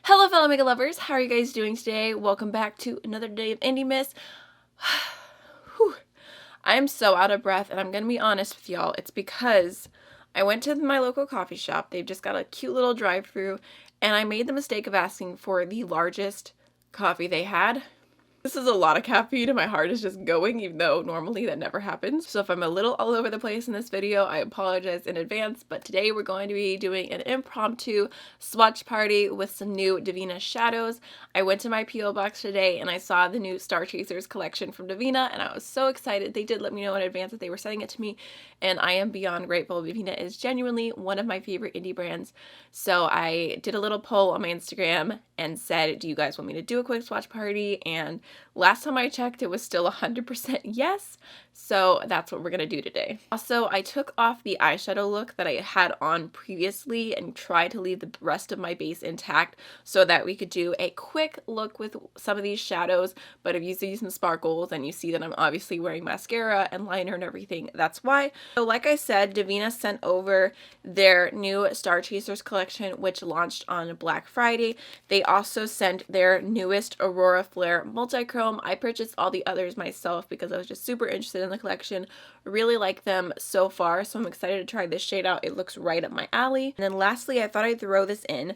Hello fellow makeup lovers, how are you guys doing today? Welcome back to another day of Indie Miss. I am so out of breath, and I'm gonna be honest with y'all, it's because I went to my local coffee shop. They've just got a cute little drive-thru, and I made the mistake of asking for the largest coffee they had. This is a lot of caffeine and my heart is just going, even though normally that never happens. So if I'm a little all over the place in this video, I apologize in advance, but today we're going to be doing an impromptu swatch party with some new Devinah shadows. I went to my P.O. box today and I saw the new Starchasers collection from Devinah and I was so excited. They did let me know in advance that they were sending it to me and I am beyond grateful. Devinah is genuinely one of my favorite indie brands. So I did a little poll on my Instagram and said, do you guys want me to do a quick swatch party? And last time I checked, it was still 100% yes, so that's what we're gonna do today. Also, I took off the eyeshadow look that I had on previously and tried to leave the rest of my base intact so that we could do a quick look with some of these shadows, but if you see some sparkles and you see that I'm obviously wearing mascara and liner and everything, that's why. So like I said, Devinah sent over their new Starchasers collection, which launched on Black Friday. They also sent their newest Aurorae Flare Multichrome. I purchased all the others myself because I was just super interested in the collection. Really like them so far, so I'm excited to try this shade out. It looks right up my alley. And then lastly, I thought I'd throw this in.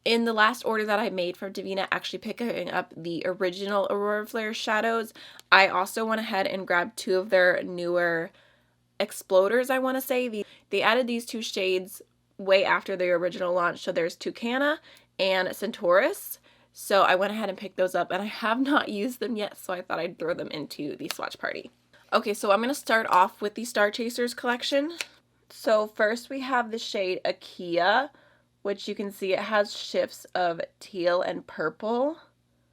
In the last order that I made from Devinah, actually picking up the original Aurorae Flare shadows, I also went ahead and grabbed two of their newer exploders, I want to say. They added these two shades way after the original launch, so there's Toucanna and Centaurus. So I went ahead and picked those up and I have not used them yet, so I thought I'd throw them into the swatch party. Okay, so I'm going to start off with the Starchasers collection. So first we have the shade Akia, which you can see it has shifts of teal and purple.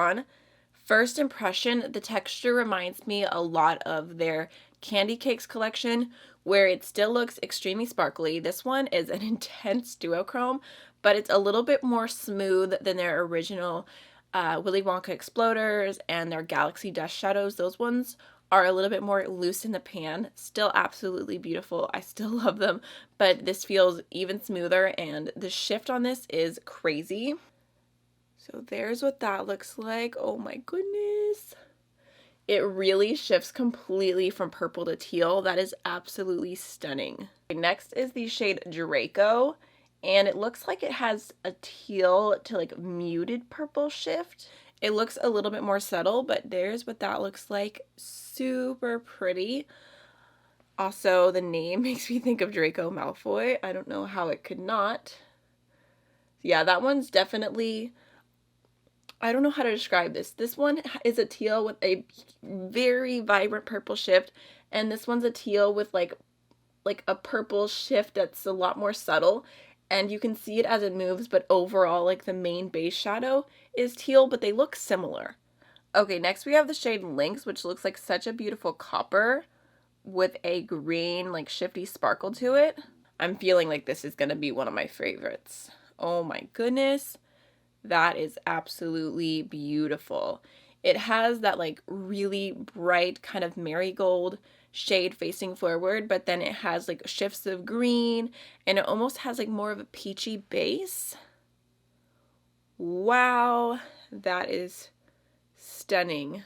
On first impression, the texture reminds me a lot of their Candy Cakes collection, where it still looks extremely sparkly. This one is an intense duochrome, but it's a little bit more smooth than their original Willy Wonka Exploders and their Galaxy Dust Shadows. Those ones are a little bit more loose in the pan. Still absolutely beautiful. I still love them, but this feels even smoother and the shift on this is crazy. So there's what that looks like. Oh my goodness. It really shifts completely from purple to teal. That is absolutely stunning. Next is the shade Draco, and it looks like it has a teal to like muted purple shift. It looks a little bit more subtle, but there's what that looks like. Super pretty. Also, the name makes me think of Draco Malfoy. I don't know how it could not. Yeah, that one's definitely, I don't know how to describe this. This one is a teal with a very vibrant purple shift, and this one's a teal with like a purple shift that's a lot more subtle, and you can see it as it moves, but overall like the main base shadow is teal, but they look similar. Okay, next we have the shade Lynx, which looks like such a beautiful copper with a green like shifty sparkle to it. I'm feeling like this is gonna be one of my favorites. Oh my goodness. That is absolutely beautiful. It has that like really bright kind of marigold shade facing forward, but then it has like shifts of green and it almost has like more of a peachy base. Wow, that is stunning.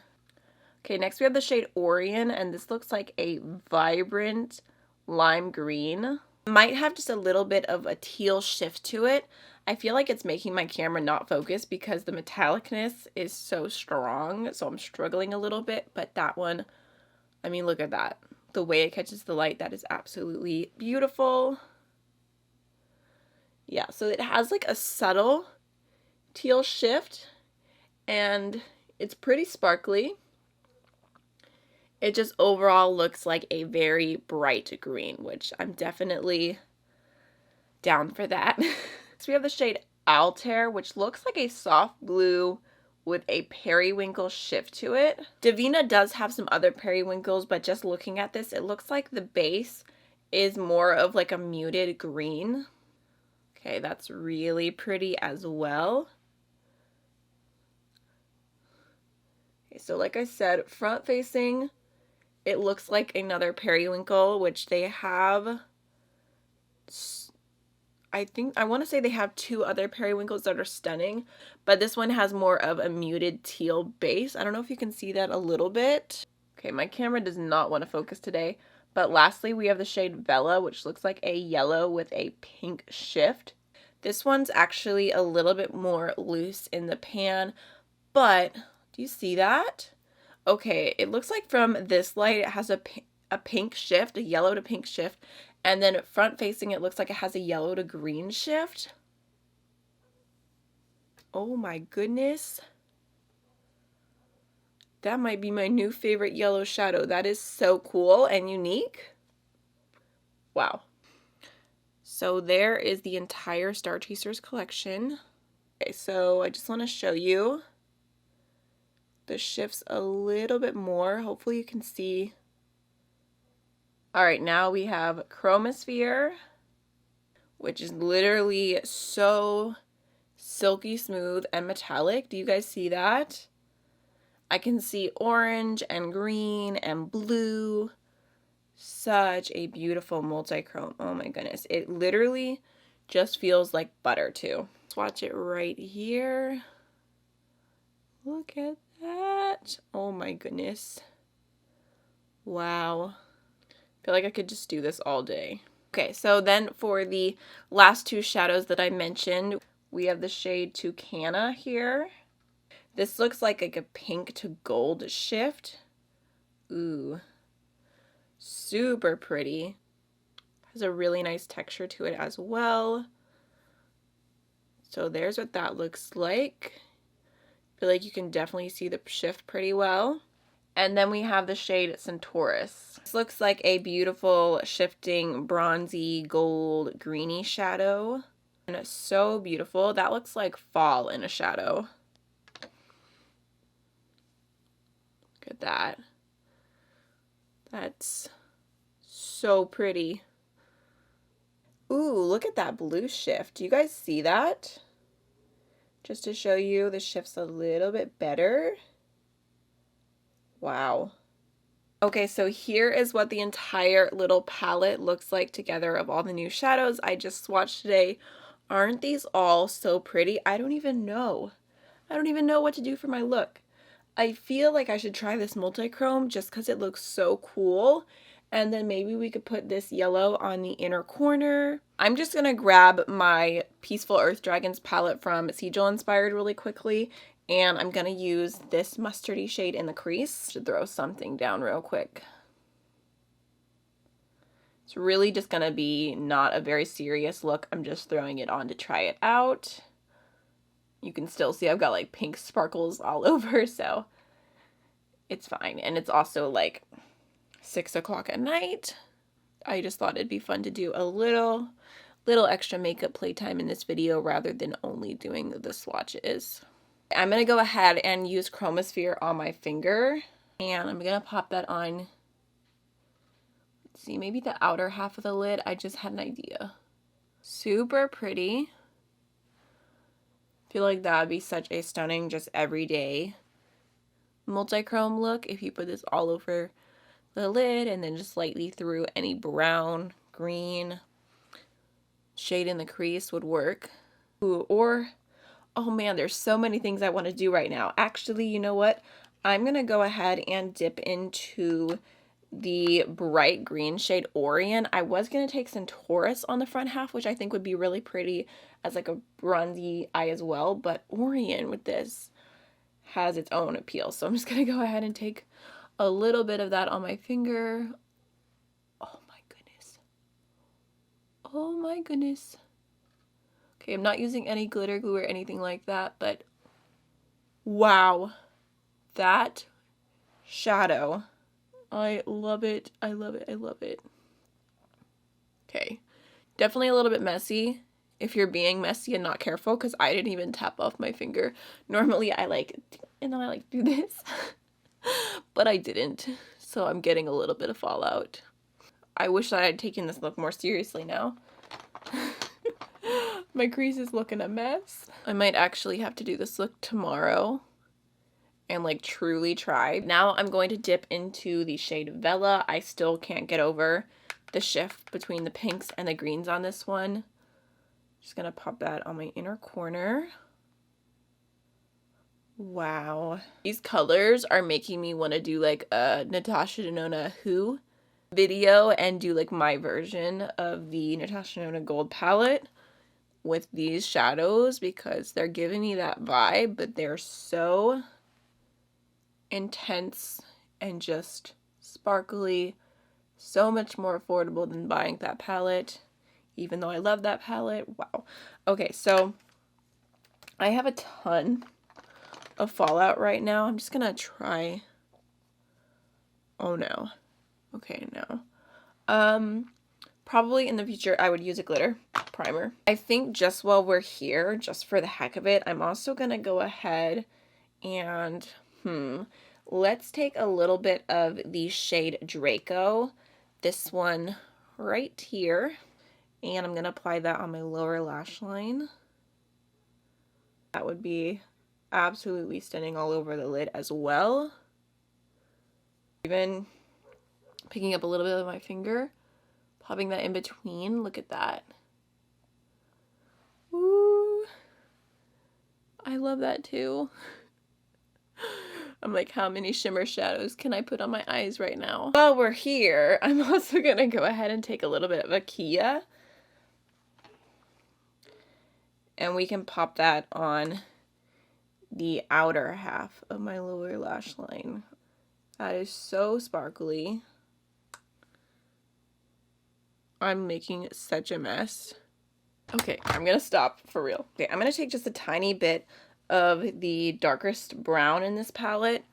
Okay, next we have the shade Orion, and this looks like a vibrant lime green. Might have just a little bit of a teal shift to it. I feel like it's making my camera not focus because the metallicness is so strong, so I'm struggling a little bit, but that one, I mean, look at that. The way it catches the light, that is absolutely beautiful. Yeah, so it has like a subtle teal shift, and it's pretty sparkly. It just overall looks like a very bright green, which I'm definitely down for that. So we have the shade Altair, which looks like a soft blue with a periwinkle shift to it. Devinah does have some other periwinkles, but just looking at this, it looks like the base is more of like a muted green. Okay, that's really pretty as well. Okay, so like I said, front facing, it looks like another periwinkle, which they have I want to say they have 2 other periwinkles that are stunning, but this one has more of a muted teal base. I don't know if you can see that a little bit. Okay, my camera does not want to focus today. But lastly, we have the shade Vela, which looks like a yellow with a pink shift. This one's actually a little bit more loose in the pan, but do you see that? Okay, it looks like from this light it has a pink shift, a yellow to pink shift, and then front facing it looks like it has a yellow to green shift. Oh my goodness. That might be my new favorite yellow shadow. That is so cool and unique. Wow. So there is the entire Starchasers collection. Okay, so I just want to show you the shifts a little bit more. Hopefully you can see. All right, now we have Chromosphere, which is literally so silky smooth and metallic. Do you guys see that? I can see orange and green and blue. Such a beautiful multichrome. Oh my goodness. It literally just feels like butter too. Swatch it right here. Look at that. Oh my goodness. Wow. I feel like I could just do this all day. Okay, so then for the last 2 shadows that I mentioned, we have the shade Toucanna here. This looks like a pink to gold shift. Ooh. Super pretty. Has a really nice texture to it as well. So there's what that looks like. I feel like you can definitely see the shift pretty well. And then we have the shade Centaurus. This looks like a beautiful shifting bronzy gold greeny shadow. And it's so beautiful. That looks like fall in a shadow. Look at that. That's so pretty. Ooh, look at that blue shift. Do you guys see that? Just to show you the shift's a little bit better. Wow. Okay, so here is what the entire little palette looks like together of all the new shadows I just swatched today. Aren't these all so pretty? I don't even know. I don't even know what to do for my look. I feel like I should try this multichrome just because it looks so cool. And then maybe we could put this yellow on the inner corner. I'm just going to grab my Peaceful Earth Dragons palette from Sigil Inspired really quickly. And I'm going to use this mustardy shade in the crease to throw something down real quick. It's really just going to be not a very serious look. I'm just throwing it on to try it out. You can still see I've got like pink sparkles all over, so it's fine. And it's also like 6 o'clock at night. I just thought it'd be fun to do a little extra makeup playtime in this video rather than only doing the swatches. I'm going to go ahead and use Chromosphere on my finger, and I'm going to pop that on, let's see, maybe the outer half of the lid. I just had an idea. Super pretty. I feel like that would be such a stunning, just everyday multichrome look if you put this all over the lid and then just slightly through any brown, green shade in the crease would work. Ooh, or, oh man, there's so many things I want to do right now. Actually, you know what? I'm going to go ahead and dip into the bright green shade Orion. I was going to take Centaurus on the front half, which I think would be really pretty as like a bronzy eye as well, but Orion with this has its own appeal. So I'm just going to go ahead and take a little bit of that on my finger. Oh my goodness. Oh my goodness. Okay, I'm not using any glitter glue or anything like that, but wow. That shadow. I love it. I love it. I love it. Okay. Definitely a little bit messy if you're being messy and not careful, because I didn't even tap off my finger. Normally I do this, but I didn't. So I'm getting a little bit of fallout. I wish that I had taken this look more seriously now. My crease is looking a mess. I might actually have to do this look tomorrow and like truly try. Now I'm going to dip into the shade Vela. I still can't get over the shift between the pinks and the greens on this one. Just gonna pop that on my inner corner. Wow. These colors are making me want to do like a Natasha Denona Who video and do like my version of the Natasha Denona Gold palette with these shadows, because they're giving me that vibe, but they're so intense and just sparkly, so much more affordable than buying that palette, even though I love that palette. Wow. Okay, so I have a ton of fallout right now. I'm just gonna try. Oh no. Okay, no. Probably in the future I would use a glitter primer. I think just while we're here, just for the heck of it, I'm also gonna go ahead and let's take a little bit of the shade Draco, this one right here, and I'm gonna apply that on my lower lash line. That would be absolutely stunning all over the lid as well. Even picking up a little bit of my finger, popping that in between. Look at that. Ooh, I love that too. I'm like, how many shimmer shadows can I put on my eyes right now? While we're here, I'm also gonna go ahead and take a little bit of a Kia, and we can pop that on the outer half of my lower lash line. That is so sparkly. I'm making such a mess. Okay, I'm gonna stop for real. Okay, I'm gonna take just a tiny bit of the darkest brown in this palette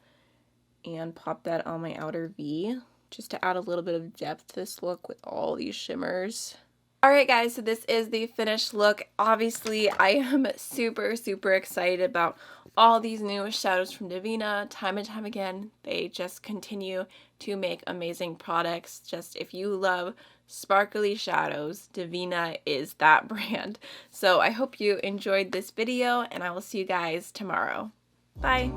and pop that on my outer V, just to add a little bit of depth to this look with all these shimmers. Alright guys, so this is the finished look. Obviously, I am super, super excited about all these new shadows from Devinah. Time and time again, they just continue to make amazing products. Just if you love sparkly shadows, Devinah is that brand. So I hope you enjoyed this video, and I will see you guys tomorrow. Bye!